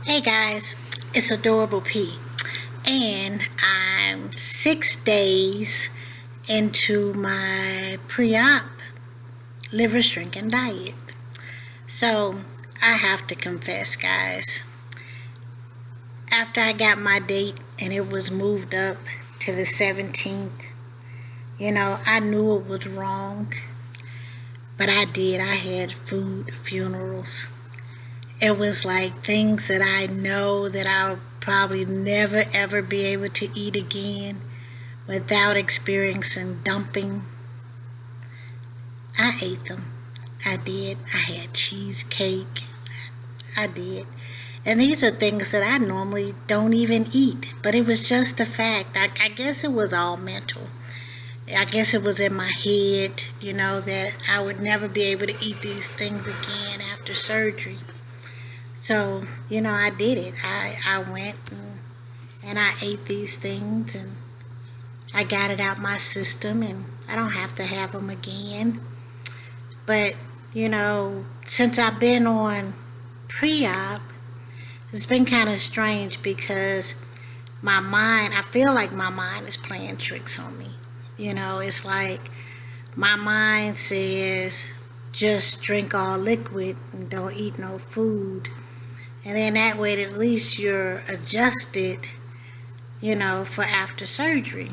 Hey guys, it's Adorable P, and I'm 6 days into my pre-op liver shrinking diet. So I have to confess, guys, after I got my date and it was moved up to the 17th, I knew it was wrong, but I did. I had food funerals. It was like things that I know that I'll probably never ever be able to eat again without experiencing dumping. I ate them. I did. I had cheesecake. I did. And these are things that I normally don't even eat. But it was just a fact. I guess it was all mental. I guess it was in my head, that I would never be able to eat these things again after surgery. So, I did it. I went and I ate these things and I got it out my system and I don't have to have them again. But, since I've been on pre-op, it's been kind of strange because I feel like my mind is playing tricks on me. It's like my mind says just drink all liquid and don't eat no food. And then that way at least you're adjusted, for after surgery.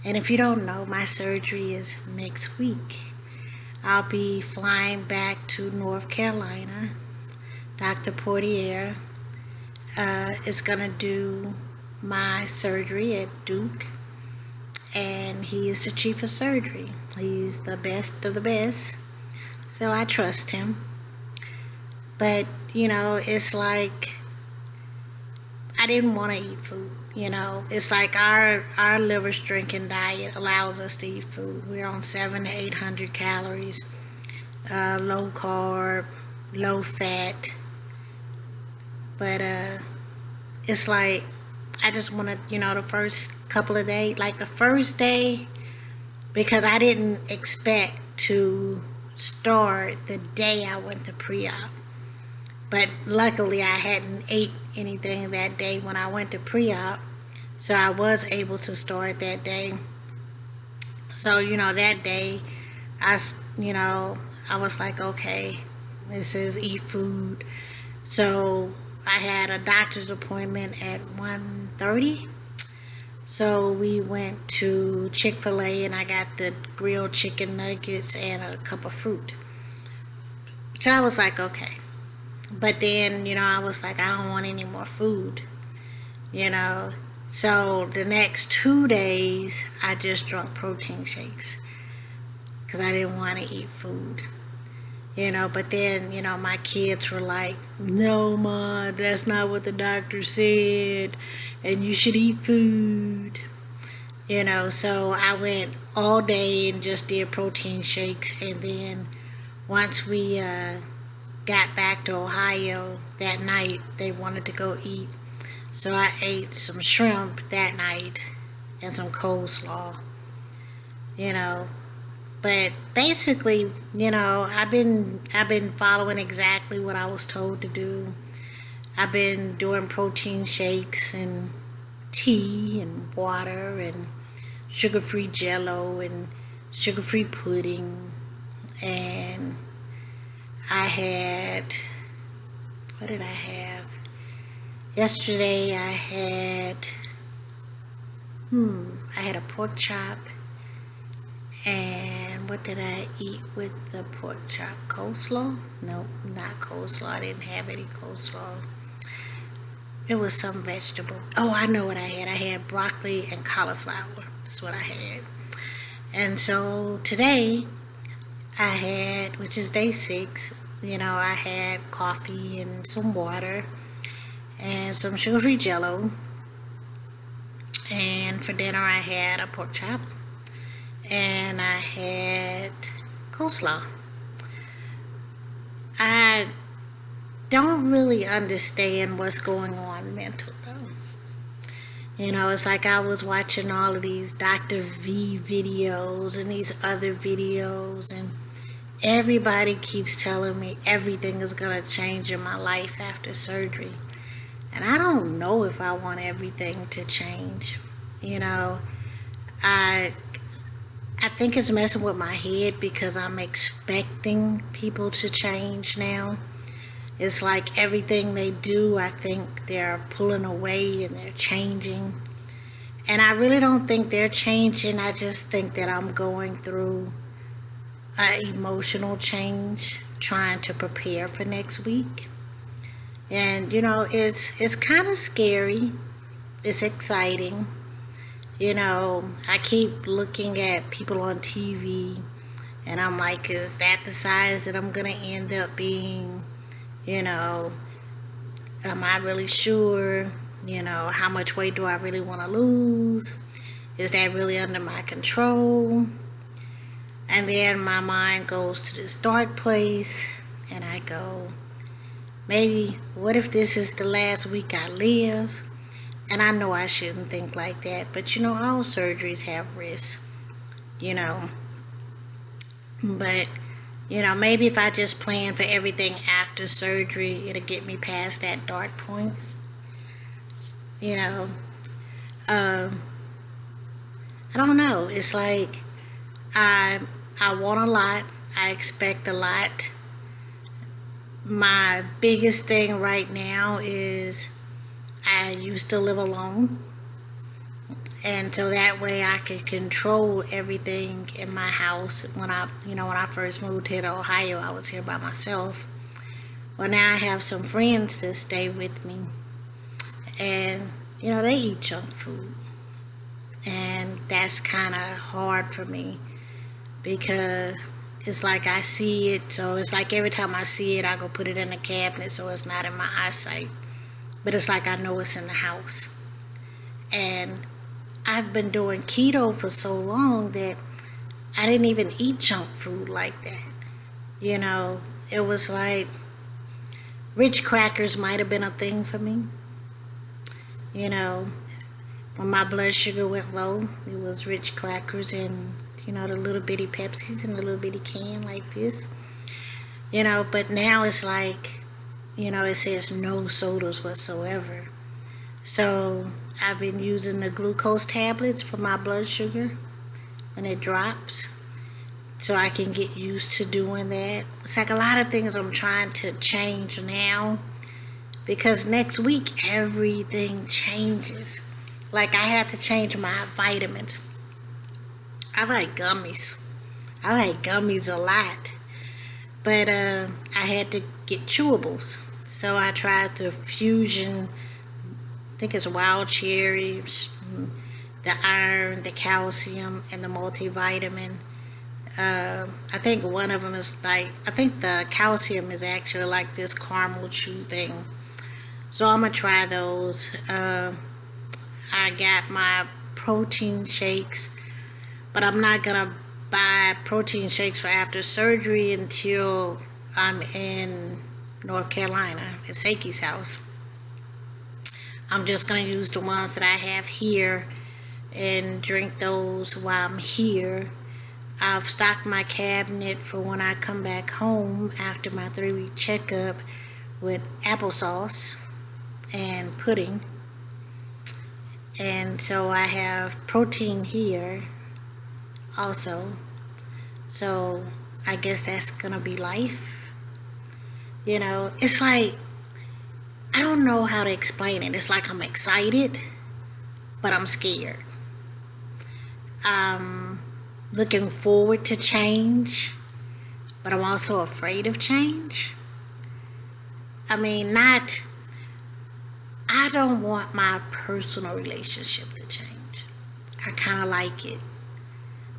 And if you don't know, my surgery is next week. I'll be flying back to North Carolina. Dr. Portenier is going to do my surgery at Duke. And he is the chief of surgery. He's the best of the best. So I trust him. But, it's like I didn't want to eat food. It's like our liver shrinking diet allows us to eat food. We're on 700 to 800 calories, low carb, low fat. But it's like I just want to, the first couple of days, like the first day, because I didn't expect to start the day I went to pre-op. But luckily I hadn't ate anything that day when I went to pre-op, so I was able to start that day. So, that day I was like, okay, this is eat food. So I had a doctor's appointment at 1:30. So we went to Chick-fil-A and I got the grilled chicken nuggets and a cup of fruit. So I was like, okay. But then, I was like, I don't want any more food, So the next 2 days, I just drank protein shakes because I didn't want to eat food, But then, my kids were like, no, Ma, that's not what the doctor said, and you should eat food, So I went all day and just did protein shakes, and then once we got back to Ohio that night, they wanted to go eat. So I ate some shrimp that night and some coleslaw, But basically, I've been following exactly what I was told to do. I've been doing protein shakes and tea and water and sugar-free jello and sugar-free pudding, and what did I have? Yesterday I had a pork chop, and what did I eat with the pork chop? Coleslaw? No, not coleslaw. I didn't have any coleslaw. It was some vegetable. Oh, I know what I had. I had broccoli and cauliflower. That's what I had. And so today I had, which is day 6, I had coffee and some water and some sugar-free jello. And for dinner I had a pork chop and I had coleslaw. I don't really understand what's going on mental though. It's like I was watching all of these Dr. V videos and these other videos, and Everybody keeps telling me everything is going to change in my life after surgery. And I don't know if I want everything to change. You know, I I think it's messing with my head because I'm expecting people to change now. It's like everything they do, I think they're pulling away and they're changing. And I really don't think they're changing. I just think that I'm going through an emotional change, trying to prepare for next week. And it's kind of scary. It's exciting. I keep looking at people on TV and I'm like, is that the size that I'm gonna end up being? You know, am I really sure? How much weight do I really want to lose? Is that really under my control? And then my mind goes to this dark place and I go, maybe, what if this is the last week I live? And I know I shouldn't think like that, but all surgeries have risks, you know. But, maybe if I just plan for everything after surgery, it'll get me past that dark point. You know, um, I don't know. It's like I want a lot. I expect a lot. My biggest thing right now is I used to live alone, and so that way I could control everything in my house. When I first moved here to Ohio, I was here by myself. Well, now I have some friends that stay with me, and they eat junk food, and that's kind of hard for me because it's like I see it, so it's like every time I see it, I go put it in a cabinet so it's not in my eyesight. But it's like I know it's in the house. And I've been doing keto for so long that I didn't even eat junk food like that. It was like rich crackers might have been a thing for me. When my blood sugar went low, it was rich crackers and, the little bitty Pepsis in the little bitty can like this. But now it's like, it says no sodas whatsoever. So I've been using the glucose tablets for my blood sugar when it drops. So I can get used to doing that. It's like a lot of things I'm trying to change now because next week everything changes. Like I have to change my vitamins. I like gummies. I like gummies a lot. But I had to get chewables. So I tried the fusion, I think it's wild cherries, the iron, the calcium, and the multivitamin. I think one of them is I think the calcium is actually like this caramel chew thing. So I'm going to try those. I got my protein shakes, but I'm not going to buy protein shakes for after surgery until I'm in North Carolina at Sakie's house. I'm just going to use the ones that I have here and drink those while I'm here. I've stocked my cabinet for when I come back home after my 3-week checkup with applesauce and pudding. And so I have protein here also. So I guess that's gonna be life. It's like, I don't know how to explain it. It's like I'm excited, but I'm scared. I'm looking forward to change, but I'm also afraid of change. I don't want my personal relationship to change. I kind of like it,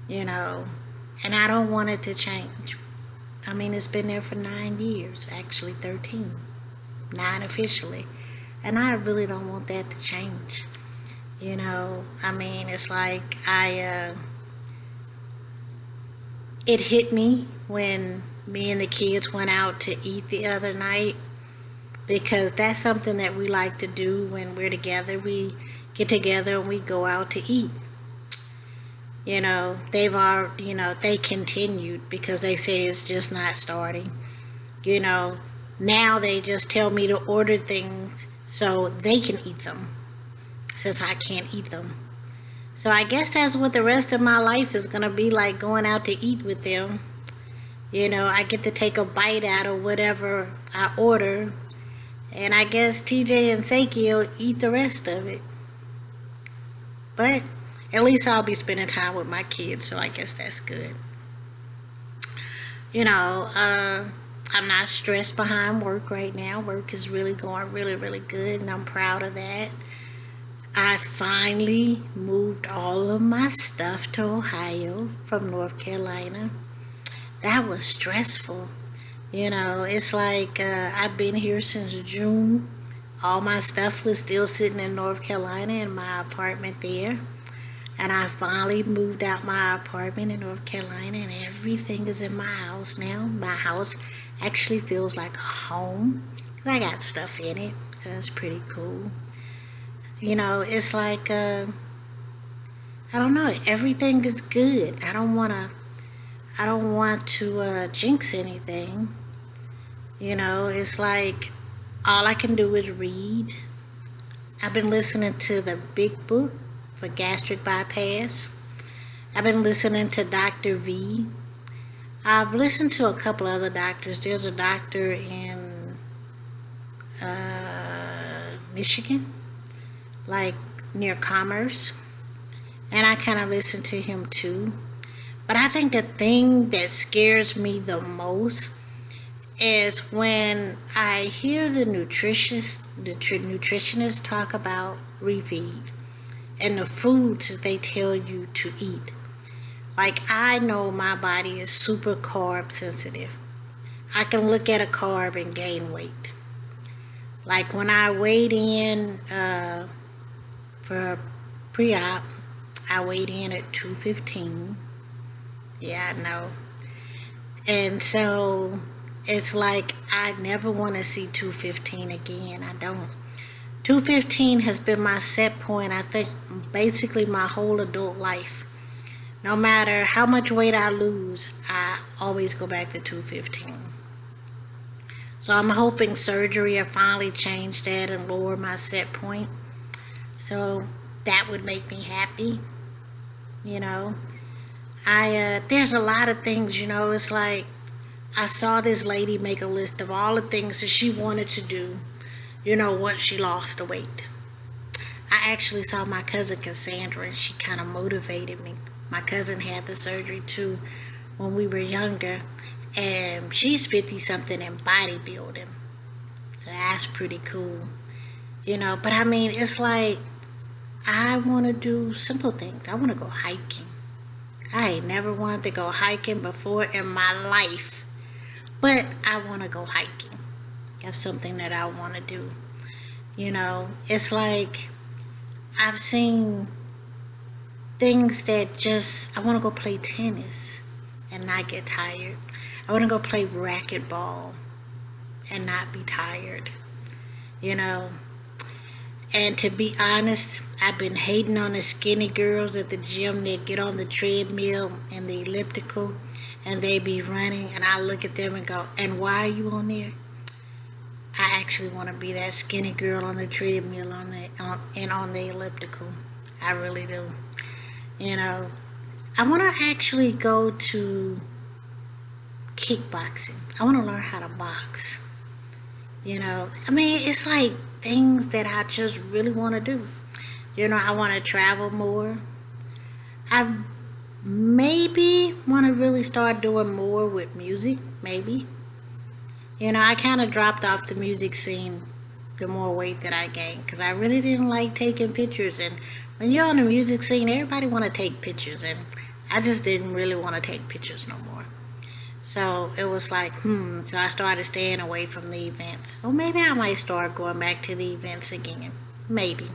and I don't want it to change. It's been there for 9 years, actually 13, 9 officially, and I really don't want that to change. It's like it hit me when me and the kids went out to eat the other night, because that's something that we like to do when we're together. We get together and we go out to eat. They continued because they say it's just not starting. Now they just tell me to order things so they can eat them, since I can't eat them. So I guess that's what the rest of my life is going to be like, going out to eat with them. I get to take a bite out of whatever I order, and I guess TJ and Seiki will eat the rest of it. But at least I'll be spending time with my kids, so I guess that's good. I'm not stressed behind work right now. Work is really going really, really good, and I'm proud of that. I finally moved all of my stuff to Ohio from North Carolina. That was stressful. It's like I've been here since June. All my stuff was still sitting in North Carolina in my apartment there. And I finally moved out my apartment in North Carolina, and everything is in my house now. My house actually feels like a home. I got stuff in it, so that's pretty cool. It's like, I don't know, everything is good. I don't want to jinx anything. It's like all I can do is read. I've been listening to the big book for gastric bypass. I've been listening to Dr. V. I've listened to a couple other doctors. There's a doctor in Michigan, like near Commerce, and I kind of listen to him too. But I think the thing that scares me the most is when I hear the nutritionists talk about refeed and the foods that they tell you to eat. Like, I know my body is super carb sensitive. I can look at a carb and gain weight. Like when I weighed in for pre-op, I weighed in at 215. Yeah, I know. And so it's like I never want to see 215 again. I don't. 215 has been my set point, I think, basically my whole adult life. No matter how much weight I lose, I always go back to 215. So I'm hoping surgery will finally change that and lower my set point. So that would make me happy. There's a lot of things, it's like I saw this lady make a list of all the things that she wanted to do, once she lost the weight. I actually saw my cousin Cassandra, and she kind of motivated me. My cousin had the surgery too when we were younger, and she's 50-something in bodybuilding. So that's pretty cool. But I mean, it's like I want to do simple things. I want to go hiking. I ain't never wanted to go hiking before in my life, but I want to go hiking. That's something that I want to do. It's like I've seen things that I want to go play tennis and not get tired. I want to go play racquetball and not be tired. And to be honest, I've been hating on the skinny girls at the gym that get on the treadmill and the elliptical and they be running, and I look at them and go, and why are you on there? I actually want to be that skinny girl on the treadmill and on the elliptical. I really do. I want to actually go to kickboxing. I want to learn how to box. I mean, it's like things that I just really want to do. I want to travel more. I maybe want to really start doing more with music, maybe. I kind of dropped off the music scene the more weight that I gained, because I really didn't like taking pictures. And when you're on the music scene, everybody want to take pictures, and I just didn't really want to take pictures no more. So it was like, so I started staying away from the events. So maybe I might start going back to the events again. Maybe.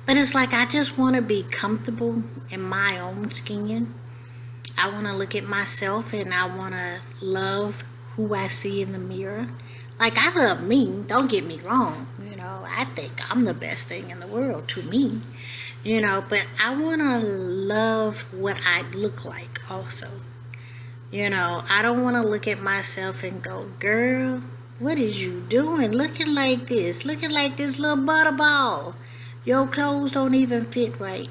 But it's like I just want to be comfortable in my own skin. I want to look at myself and I want to love who I see in the mirror. Like, I love me, don't get me wrong. I think I'm the best thing in the world to me. But I want to love what I look like also. I don't want to look at myself and go, girl, what is you doing? Looking like this little butterball. Your clothes don't even fit right.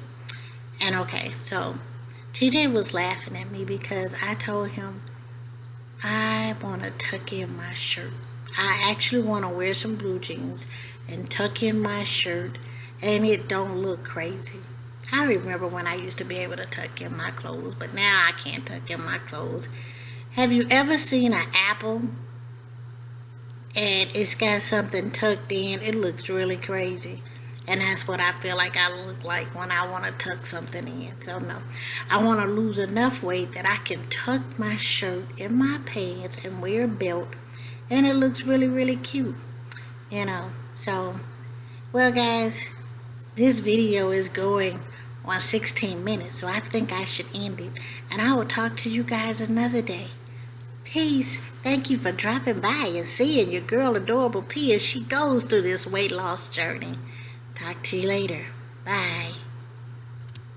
And okay, so TJ was laughing at me because I told him I want to tuck in my shirt. I actually want to wear some blue jeans and tuck in my shirt and it don't look crazy. I remember when I used to be able to tuck in my clothes, but now I can't tuck in my clothes. Have you ever seen an apple and it's got something tucked in? It looks really crazy. And that's what I feel like I look like when I want to tuck something in. So no, I want to lose enough weight that I can tuck my shirt in my pants and wear a belt. And it looks really, really cute. So, well guys, this video is going on 16 minutes. So I think I should end it. And I will talk to you guys another day. Peace. Thank you for dropping by and seeing your girl Adorable P as she goes through this weight loss journey. Talk to you later. Bye.